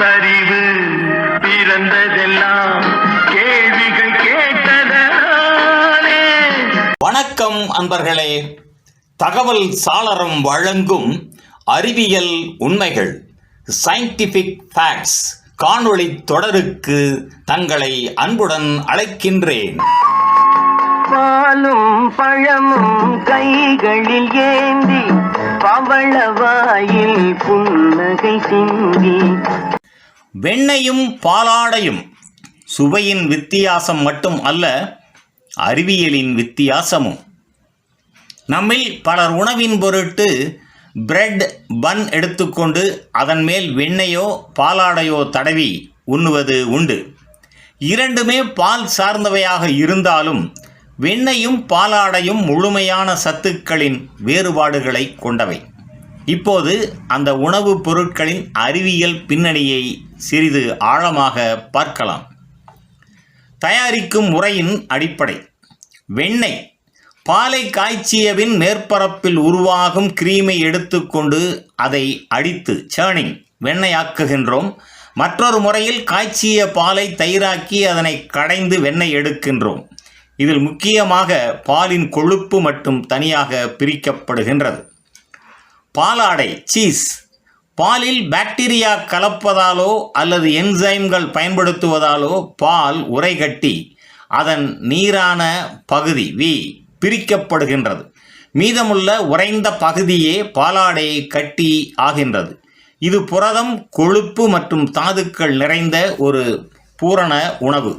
பகுத்தறிவு பிறந்ததெல்லாம் கேள்விகள் கேட்டதாலே. வணக்கம் அன்பர்களே. தகவல் சாளரம் வழங்கும் அறிவியல் உண்மைகள் சயின்டிபிக் ஃபேக்ட்ஸ் காணொளி தொடருக்கு தங்களை அன்புடன் அழைக்கின்றேன். பாலும் பழமும் கைகளில் ஏந்தி பவளவாயில் புன்னகை சிந்தி. வெண்ணையும் பாலாடையும் சுவையின் வித்தியாசம் மட்டும் அல்ல, அறிவியலின் வித்தியாசமும். நம்மில் பலர் உணவின் பொருட்டு பிரெட் பன் எடுத்துக்கொண்டு அதன் மேல் வெண்ணையோ பாலாடையோ தடவி உண்ணுவது உண்டு. இரண்டுமே பால் சார்ந்தவையாக இருந்தாலும் வெண்ணையும் பாலாடையும் முழுமையான சத்துக்களின் வேறுபாடுகளை கொண்டவை. இப்போது அந்த உணவுப் பொருட்களின் அறிவியல் பின்னணியை சிறிது ஆழமாக பார்க்கலாம். தயாரிக்கும் முறையின் அடிப்படை. வெண்ணெய் பாலை காய்ச்சியபின் மேற்பரப்பில் உருவாகும் கிரீமை எடுத்துக்கொண்டு அதை அடித்து சேர்னிங் வெண்ணெயாக்குகின்றோம். மற்றொரு முறையில் காய்ச்சிய பாலை தயிராக்கி அதனை கடைந்து வெண்ணெய் எடுக்கின்றோம். இதில் முக்கியமாக பாலின் கொழுப்பு மட்டும் தனியாக பிரிக்கப்படுகின்றது. பாலாடை சீஸ் பாலில் பாக்டீரியா கலப்பதாலோ அல்லது என்சைம்கள் பயன்படுத்துவதாலோ பால் உறைகட்டி அதன் நீரான பகுதி பிரிக்கப்படுகின்றது. மீதமுள்ள உறைந்த பகுதியே பாலாடையை கட்டி ஆகின்றது. இது புரதம், கொழுப்பு மற்றும் தாதுக்கள் நிறைந்த ஒரு பூரண உணவு.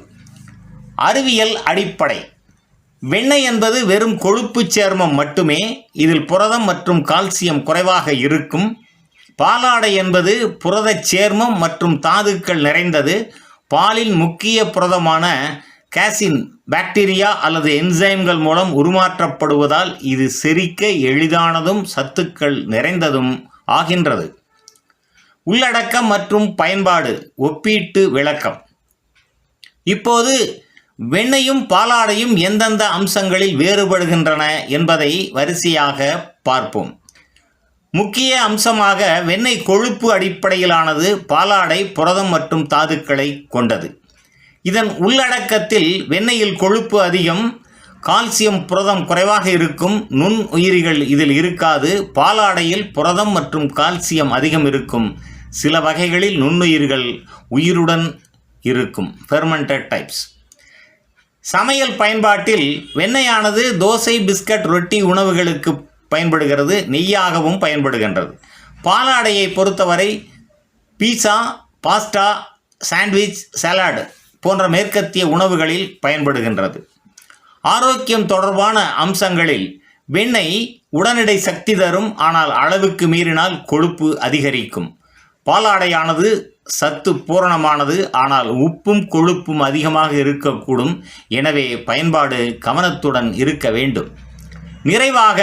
அறிவியல் அடிப்படை. வெண்ணெய் என்பது வெறும் கொழுப்பு சேர்மம் மட்டுமே. இதில் புரதம் மற்றும் கால்சியம் குறைவாக இருக்கும். பாலாடை என்பது புரதச் சேர்மம் மற்றும் தாதுக்கள் நிறைந்தது. பாலின் முக்கிய புரதமான கேசின் பாக்டீரியா அல்லது என்சைம்கள் மூலம் உருமாற்றப்படுவதால் இது செரிக்க எளிதானதும் சத்துக்கள் நிறைந்ததும் ஆகின்றது. உள்ளடக்கம் மற்றும் பயன்பாடு ஒப்பீட்டு விளக்கம். இப்போது வெண்ணையும் பாலாடையும் எந்தெந்த அம்சங்களில் வேறுபடுகின்றன என்பதை வரிசையாக பார்ப்போம். முக்கிய அம்சமாக வெண்ணெய் கொழுப்பு அடிப்படையிலானது, பாலாடை புரதம் மற்றும் தாதுக்களை கொண்டது. இதன் உள்ளடக்கத்தில் வெண்ணெயில் கொழுப்பு அதிகம், கால்சியம் புரதம் குறைவாக இருக்கும், நுண் உயிரிகள் இதில் இருக்காது. பாலாடையில் புரதம் மற்றும் கால்சியம் அதிகம் இருக்கும். சில வகைகளில் நுண்ணுயிர்கள் உயிருடன் இருக்கும், ஃபெர்மெண்டட் டைப்ஸ். சமையல் பயன்பாட்டில் வெண்ணெயானது தோசை, பிஸ்கட், ரொட்டி உணவுகளுக்கு பயன்படுகிறது. நெய்யாகவும் பயன்படுகின்றது. பாலாடையை பொறுத்தவரை பீஸா, பாஸ்டா, சாண்ட்விச், சலாட் போன்ற மேற்கத்திய உணவுகளில் பயன்படுகின்றது. ஆரோக்கியம் தொடர்பான அம்சங்களில் வெண்ணெய் உடனடி சக்தி தரும், ஆனால் அளவுக்கு மீறினால் கொழுப்பு அதிகரிக்கும். பாலாடையானது சத்து பூரணமானது, ஆனால் உப்பும் கொழுப்பும் அதிகமாக இருக்கக்கூடும். எனவே பயன்பாடு கவனத்துடன் இருக்க வேண்டும். நிறைவாக,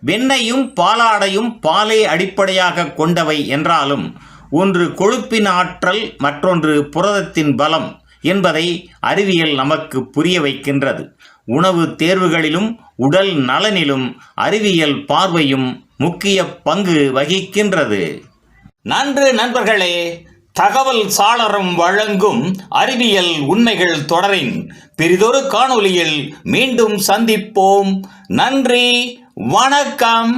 வெண்ணெயும் பாலாடையும் பாலை அடிப்படையாக கொண்டவை என்றாலும் ஒன்று கொழுப்பின் ஆற்றல், மற்றொன்று புரதத்தின் பலம் என்பதை அறிவியல் நமக்கு புரிய வைக்கின்றது. உணவு தேர்வுகளிலும் உடல் நலனிலும் அறிவியல் பார்வையும் முக்கிய பங்கு வகிக்கின்றது. நன்று நண்பர்களே. தகவல் சாளரம் வழங்கும் அறிவியல் உண்மைகள் தொடரின் பெரிதொரு காணொளியில் மீண்டும் சந்திப்போம். நன்றி, வணக்கம்.